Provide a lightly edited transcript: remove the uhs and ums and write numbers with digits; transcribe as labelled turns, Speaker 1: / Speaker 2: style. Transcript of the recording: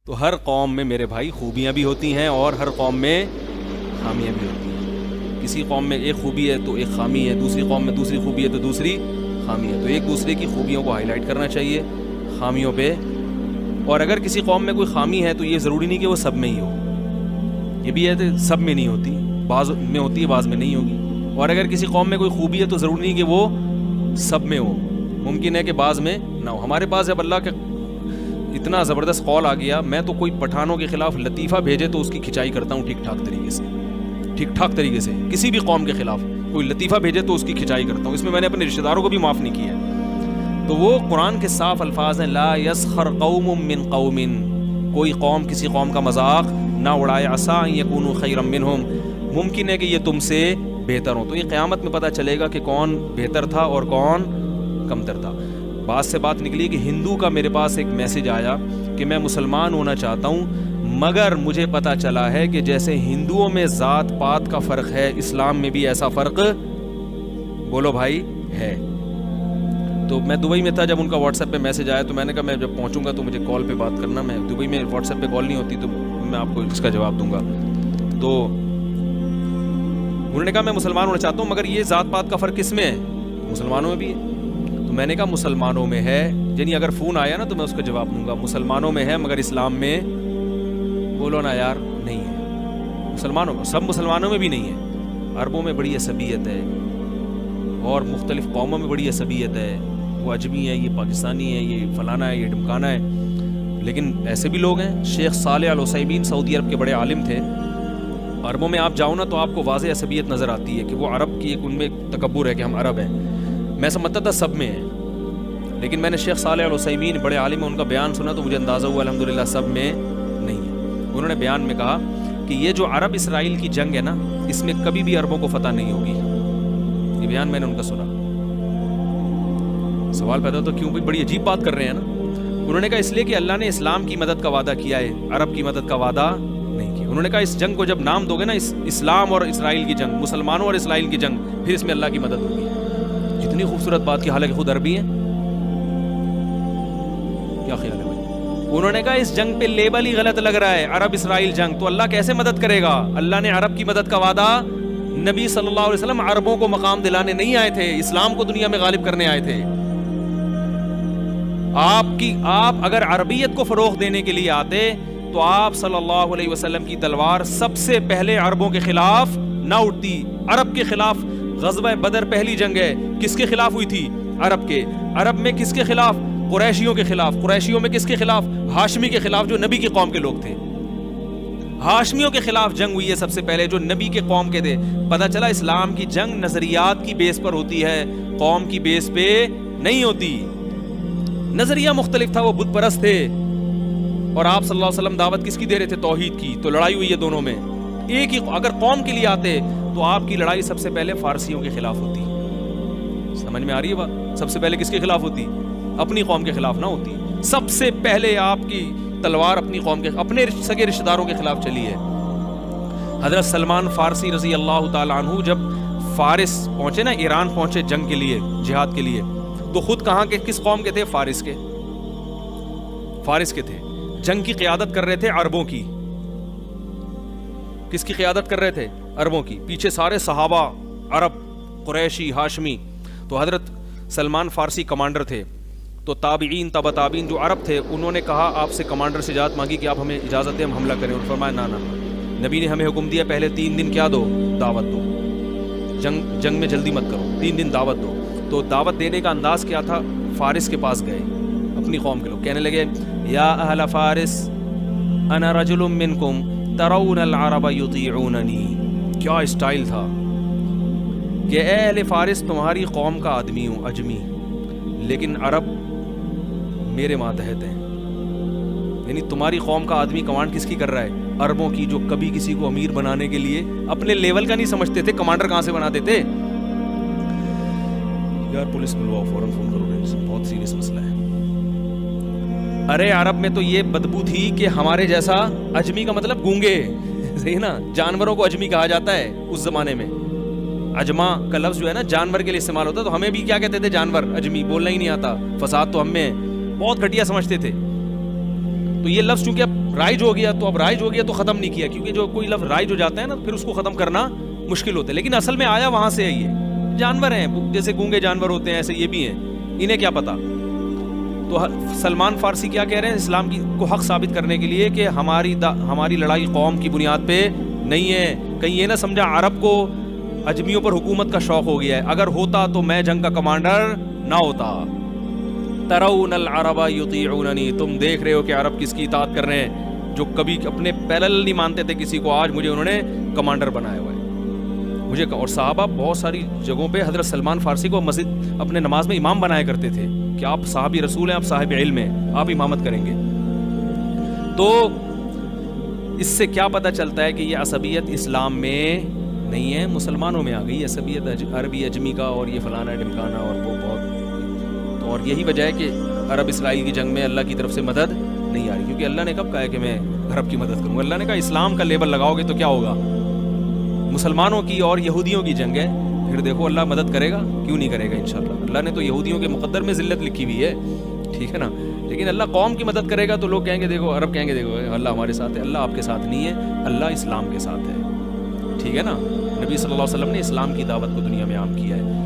Speaker 1: تو ہر قوم میں میرے بھائی خوبیاں بھی ہوتی ہیں اور ہر قوم میں خامیاں بھی ہوتی ہیں. کسی قوم میں ایک خوبی ہے تو ایک خامی ہے, دوسری قوم میں دوسری خوبی ہے تو دوسری خامی ہے. تو ایک دوسرے کی خوبیوں کو ہائی لائٹ کرنا چاہیے, خامیوں پہ. اور اگر کسی قوم میں کوئی خامی ہے تو یہ ضروری نہیں کہ وہ سب میں ہی ہو, یہ بھی ہے کہ سب میں نہیں ہوتی, بعض میں ہوتی ہے بعض میں نہیں ہوگی. اور اگر کسی قوم میں کوئی خوبی ہے تو ضروری نہیں کہ وہ سب میں ہو, ممکن ہے کہ بعض میں نہ ہو. ہمارے پاس جب اللہ کے اتنا زبردست قول آ گیا, میں تو کوئی پٹھانوں کے خلاف لطیفہ بھیجے تو اس کی کھچائی کرتا ہوں ٹھیک ٹھاک طریقے سے. کسی بھی قوم کے خلاف کوئی لطیفہ بھیجے تو اس کی کھچائی کرتا ہوں. اس میں میں نے اپنے رشتہ داروں کو بھی معاف نہیں کیا. تو وہ قرآن کے صاف الفاظ ہیں, لا یسخر قوم من قوم, کوئی قوم کسی قوم کا مذاق نہ اڑائے, عسیٰ ان یکونوا خیرا منہم, ممکن ہے کہ یہ تم سے بہتر ہوں. تو یہ قیامت میں پتہ چلے گا کہ کون بہتر تھا اور کون کمتر تھا. بات سے بات نکلی کہ ہندو کا میرے پاس ایک میسج آیا کہ میں مسلمان ہونا چاہتا ہوں, مگر مجھے پتہ چلا ہے کہ جیسے ہندوؤں میں ذات پات کا فرق ہے, اسلام میں بھی ایسا فرق بولو بھائی ہے. تو میں دبئی میں تھا جب ان کا واٹس ایپ پہ میسج آیا, تو میں نے کہا میں جب پہنچوں گا تو مجھے کال پہ بات کرنا, میں دبئی میں واٹس ایپ پہ کال نہیں ہوتی تو میں آپ کو اس کا جواب دوں گا. تو انہوں نے کہا میں مسلمان ہونا چاہتا ہوں مگر یہ ذات پات کا فرق کس میں ہے, مسلمانوں میں بھی ہے. تو میں نے کہا مسلمانوں میں ہے, یعنی اگر فون آیا نا تو میں اس کا جواب دوں گا, مسلمانوں میں ہے مگر اسلام میں بولو نا یار نہیں ہے. مسلمانوں سب مسلمانوں میں بھی نہیں ہے, عربوں میں بڑی عصبیت ہے اور مختلف قوموں میں بڑی عصبیت ہے, وہ اجمی ہے, یہ پاکستانی ہے, یہ فلانا ہے, یہ ڈمکانا ہے. لیکن ایسے بھی لوگ ہیں. شیخ صالح العثیمین سعودی عرب کے بڑے عالم تھے. عربوں میں آپ جاؤ نا تو آپ کو واضح عصبیت نظر آتی ہے کہ وہ عرب کی ایک ان میں تکبر ہے کہ ہم عرب ہیں. میں سمجھتا تھا سب میں ہے, لیکن میں نے شیخ صالح العثیمین بڑے عالم ہیں ان کا بیان سنا تو مجھے اندازہ ہوا الحمدللہ سب میں نہیں ہے. انہوں نے بیان میں کہا کہ یہ جو عرب اسرائیل کی جنگ ہے نا, اس میں کبھی بھی عربوں کو فتح نہیں ہوگی. یہ بیان میں نے ان کا سنا. سوال پیدا تو کیوں بھائی, بڑی عجیب بات کر رہے ہیں نا. انہوں نے کہا اس لیے کہ اللہ نے اسلام کی مدد کا وعدہ کیا ہے, عرب کی مدد کا وعدہ نہیں کیا. انہوں نے کہا اس جنگ کو جب نام دو گے نا اسلام اور اسرائیل کی جنگ, مسلمانوں اور اسرائیل کی جنگ, پھر اس میں اللہ کی مدد ہوگی. جتنی خوبصورت بات کی, حالانکہ خود عربی ہیں. کیا خیال ہے بھائی؟ انہوں نے کہا اس جنگ پہ لیبل ہی غلط لگ رہا ہے, عرب اسرائیل جنگ, تو اللہ کیسے مدد کرے گا؟ اللہ نے عرب کی مدد کا وعدہ, نبی صلی اللہ علیہ وسلم عربوں کو مقام دلانے نہیں آئے تھے, اسلام کو دنیا میں غالب کرنے آئے تھے. آپ اگر عربیت کو فروغ دینے کے لیے آتے تو آپ صلی اللہ علیہ وسلم کی تلوار سب سے پہلے عربوں کے خلاف نہ اٹھتی. عرب کے خلاف غزوہ بدر پہلی جنگ ہے, کس کے خلاف ہوئی تھی؟ عرب کے. عرب میں کس کے خلاف؟ قریشیوں کے خلاف. قریشیوں میں کس کے خلاف؟ ہاشمی کے خلاف, جو نبی کی قوم کے لوگ تھے. ہاشمیوں کے خلاف جنگ ہوئی ہے سب سے پہلے, جو نبی کے قوم کے تھے. پتہ چلا اسلام کی جنگ نظریات کی بیس پر ہوتی ہے, قوم کی بیس پہ نہیں ہوتی. نظریہ مختلف تھا, وہ بت پرست تھے, اور آپ صلی اللہ علیہ وسلم دعوت کس کی دے رہے تھے؟ توحید کی. تو لڑائی ہوئی ہے دونوں میں. ایک ہی اگر قوم کے لیے آتے تو آپ کی لڑائی سب سے پہلے فارسیوں کے خلاف ہوتی. سمجھ میں آ رہی ہے بات؟ سب سے پہلے کس کے خلاف ہوتی؟ اپنی قوم کے خلاف نہ ہوتی. سب سے پہلے آپ کی تلوار اپنی قوم کے, اپنے سگے رشتہ داروں کے خلاف چلی ہے. حضرت سلمان فارسی رضی اللہ تعالیٰ عنہ جب فارس پہنچے نا, ایران پہنچے جنگ کے لیے, جہاد کے لیے, تو خود کہاں کے, کس قوم کے تھے؟ فارس کے تھے. جنگ کی قیادت کر رہے تھے عربوں کی. کس کی قیادت کر رہے تھے؟ عربوں کی. پیچھے سارے صحابہ عرب, قریشی, ہاشمی. تو حضرت سلمان فارسی کمانڈر تھے. تو تابعین, تبع تابعین جو عرب تھے, انہوں نے کہا آپ سے کمانڈر سے اجازت مانگی کہ آپ ہمیں اجازت دیں ہم حملہ کریں. اور فرمایا نہ, نبی نے ہمیں حکم دیا پہلے 3 دن کیا دو؟ دعوت دو. جنگ میں جلدی مت کرو, 3 دن دعوت دو. تو دعوت دینے کا انداز کیا تھا؟ فارس کے پاس گئے, اپنی قوم کے لوگ, کہنے لگے یا اہل فارس انا رجل منکم ترون العرب یطیعوننی. کیا اسٹائل تھا کہ اے اہل فارس تمہاری قوم کا آدمی ہوں, اجمی, لیکن عرب میرے ماتحت ہیں. یعنی تمہاری قوم کا آدمی کمانڈ کس کی کر رہا ہے؟ عربوں کی, جو کبھی کسی کو امیر بنانے کے لیے اپنے لیول کا نہیں سمجھتے تھے. کمانڈر کہاں سے بناتے تھے؟ یار پولیس بلواؤ, فوراً فون کرو, بہت سیریس مسئلہ ہے. ارے عرب میں تو یہ بدبو تھی کہ ہمارے جیسا, اجمی کا مطلب گونگے, صحیح نا, جانوروں کو اجمی کہا جاتا ہے اس زمانے میں. اجما کا لفظ جو ہے نا جانور کے لیے استعمال ہوتا ہے, تو ہمیں بھی کیا کہتے تھے؟ جانور, اجمی, بولنا ہی نہیں آتا. فساد تو ہم میں, بہت گھٹیا سمجھتے تھے. تو یہ لفظ چونکہ اب رائج ہو گیا تو اب رائج ہو گیا تو ختم نہیں کیا, کیونکہ جو کوئی لفظ رائج ہو جاتا ہے نا پھر اس کو ختم کرنا مشکل ہوتا ہے, لیکن اصل میں آیا وہاں سے ہے. یہ جانور ہیں, جیسے گونگے جانور ہوتے ہیں ایسے یہ بھی ہیں, انہیں کیا پتا. تو سلمان فارسی کیا کہہ رہے ہیں اسلام کو حق ثابت کرنے کے لیے کہ ہماری لڑائی قوم کی بنیاد پہ نہیں ہے. کہیں یہ نہ سمجھا عرب کو اجمیوں پر حکومت کا شوق ہو گیا ہے, اگر ہوتا تو میں جنگ کا کمانڈر نہ ہوتا. ترون العرب یطیعوننی, تم دیکھ رہے ہو کہ عرب کس کی اطاعت کر رہے ہیں, جو کبھی اپنے پیرل نہیں مانتے تھے کسی کو, آج مجھے انہوں نے کمانڈر بنایا ہوا ہے. مجھے اور صحابہ بہت ساری جگہوں پہ حضرت سلمان فارسی کو مسجد اپنے نماز میں امام بنایا کرتے تھے کہ آپ صحابی رسول ہیں, آپ صاحب علم ہیں, آپ امامت کریں گے. تو اس سے کیا پتہ چلتا ہے کہ یہ عصبیت اسلام میں نہیں ہے, مسلمانوں میں آ گئی عصبیت, عربی اجمی کا اور یہ فلانا ڈمکانا, اور وہ بہت. اور یہی وجہ ہے کہ عرب اسرائیل کی جنگ میں اللہ کی طرف سے مدد نہیں آ رہی, کیونکہ اللہ نے کب کہا ہے کہ میں عرب کی مدد کروں گا. اللہ نے کہا اسلام کا لیبل لگاؤ گے تو کیا ہوگا, مسلمانوں کی اور یہودیوں کی جنگ ہے, پھر دیکھو اللہ مدد کرے گا, کیوں نہیں کرے گا انشاءاللہ. اللہ نے تو یہودیوں کے مقدر میں ذلت لکھی ہوئی ہے, ٹھیک ہے نا, لیکن اللہ قوم کی مدد کرے گا تو لوگ کہیں گے دیکھو, عرب کہیں گے دیکھو اللہ ہمارے ساتھ ہے. اللہ آپ کے ساتھ نہیں ہے, اللہ اسلام کے ساتھ ہے, ٹھیک ہے نا. نبی صلی اللہ علیہ وسلم نے اسلام کی دعوت کو دنیا میں عام کیا ہے.